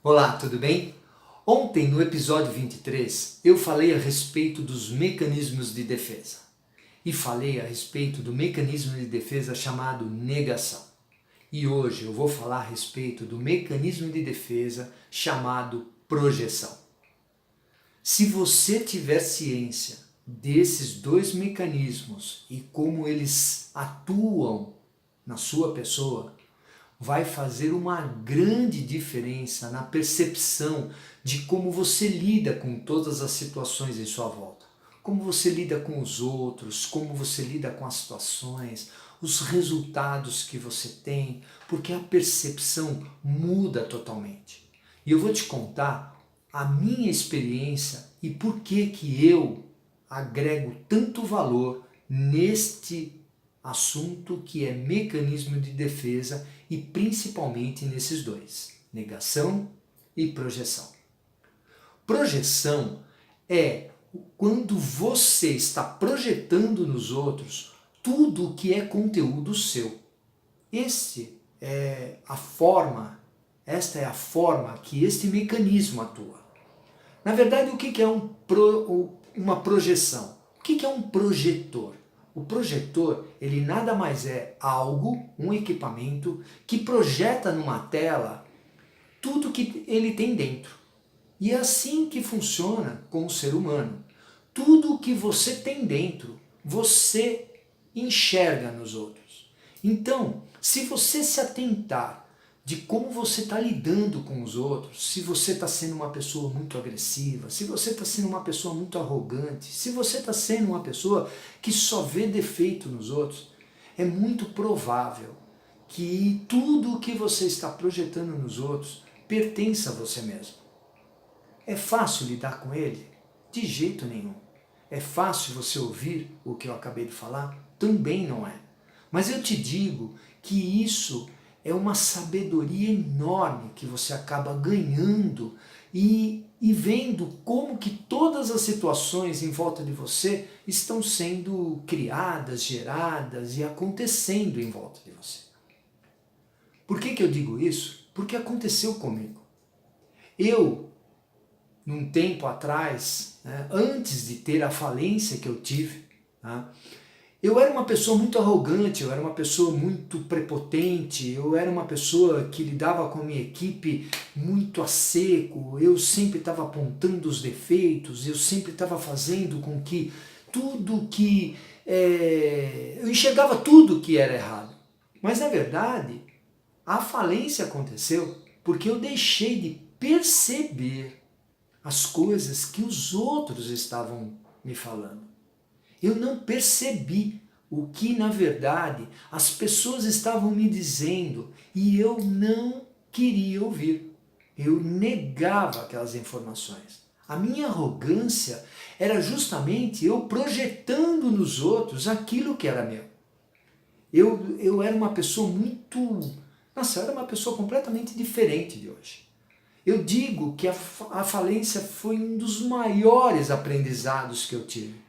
Olá, tudo bem? Ontem, no episódio 23, eu falei a respeito dos mecanismos de defesa. E falei a respeito do mecanismo de defesa chamado negação. E hoje eu vou falar a respeito do mecanismo de defesa chamado projeção. Se você tiver ciência desses dois mecanismos e como eles atuam na sua pessoa, vai fazer uma grande diferença na percepção de como você lida com todas as situações em sua volta. Como você lida com os outros, como você lida com as situações, os resultados que você tem, porque a percepção muda totalmente. E eu vou te contar a minha experiência e por que eu agrego tanto valor neste assunto que é mecanismo de defesa e principalmente nesses dois, negação e projeção. Projeção é quando você está projetando nos outros tudo o que é conteúdo seu. Esta é a forma que este mecanismo atua. Na verdade, o que é uma projeção? O que é um projetor? O projetor, ele nada mais é algo, um equipamento, que projeta numa tela tudo que ele tem dentro. E é assim que funciona com o ser humano. Tudo que você tem dentro, você enxerga nos outros. Então, se você se atentar de como você está lidando com os outros, se você está sendo uma pessoa muito agressiva, se você está sendo uma pessoa muito arrogante, se você está sendo uma pessoa que só vê defeito nos outros, é muito provável que tudo o que você está projetando nos outros pertença a você mesmo. É fácil lidar com ele? De jeito nenhum. É fácil você ouvir o que eu acabei de falar? Também não é. Mas eu te digo que isso é uma sabedoria enorme que você acaba ganhando e vendo como que todas as situações em volta de você estão sendo criadas, geradas e acontecendo em volta de você. Por que eu digo isso? Porque aconteceu comigo. Eu, num tempo atrás, antes de ter a falência que eu tive, eu era uma pessoa muito arrogante, eu era uma pessoa muito prepotente, eu era uma pessoa que lidava com a minha equipe muito a seco, eu sempre estava apontando os defeitos, eu sempre estava fazendo com que tudo que... eu enxergava tudo que era errado. Mas na verdade, a falência aconteceu porque eu deixei de perceber as coisas que os outros estavam me falando. Eu não percebi o que, na verdade, as pessoas estavam me dizendo e eu não queria ouvir. Eu negava aquelas informações. A minha arrogância era justamente eu projetando nos outros aquilo que era meu. Eu era uma pessoa muito... Nossa, eu era uma pessoa completamente diferente de hoje. Eu digo que a falência foi um dos maiores aprendizados que eu tive.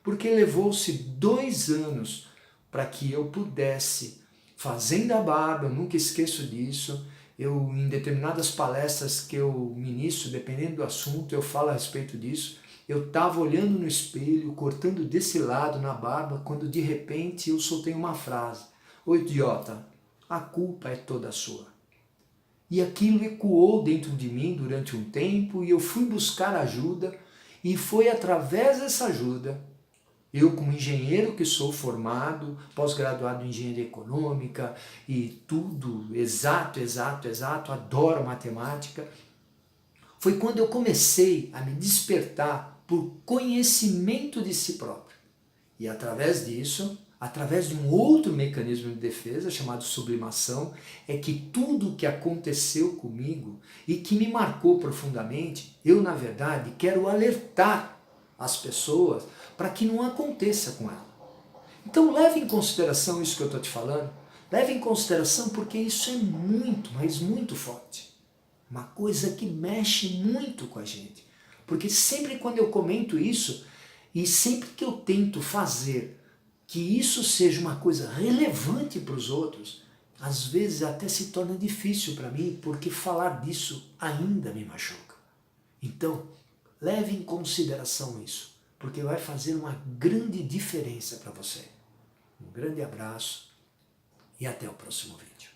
Porque levou-se 2 anos para que eu pudesse, fazendo a barba, eu nunca esqueço disso, em determinadas palestras que eu ministro, dependendo do assunto, eu falo a respeito disso, eu estava olhando no espelho, cortando desse lado na barba, quando de repente eu soltei uma frase: "Ô idiota, a culpa é toda sua." E aquilo ecoou dentro de mim durante um tempo e eu fui buscar ajuda e foi através dessa ajuda, eu como engenheiro que sou formado, pós-graduado em engenharia econômica e tudo exato, adoro matemática, foi quando eu comecei a me despertar por conhecimento de si próprio. E através disso, através de um outro mecanismo de defesa chamado sublimação, é que tudo o que aconteceu comigo e que me marcou profundamente, eu na verdade quero alertar as pessoas para que não aconteça com ela. Então leve em consideração isso que eu estou te falando, leve em consideração porque isso é muito, mas muito forte. Uma coisa que mexe muito com a gente. Porque sempre quando eu comento isso, e sempre que eu tento fazer que isso seja uma coisa relevante para os outros, às vezes até se torna difícil para mim, porque falar disso ainda me machuca. Então, leve em consideração isso, porque vai fazer uma grande diferença para você. Um grande abraço e até o próximo vídeo.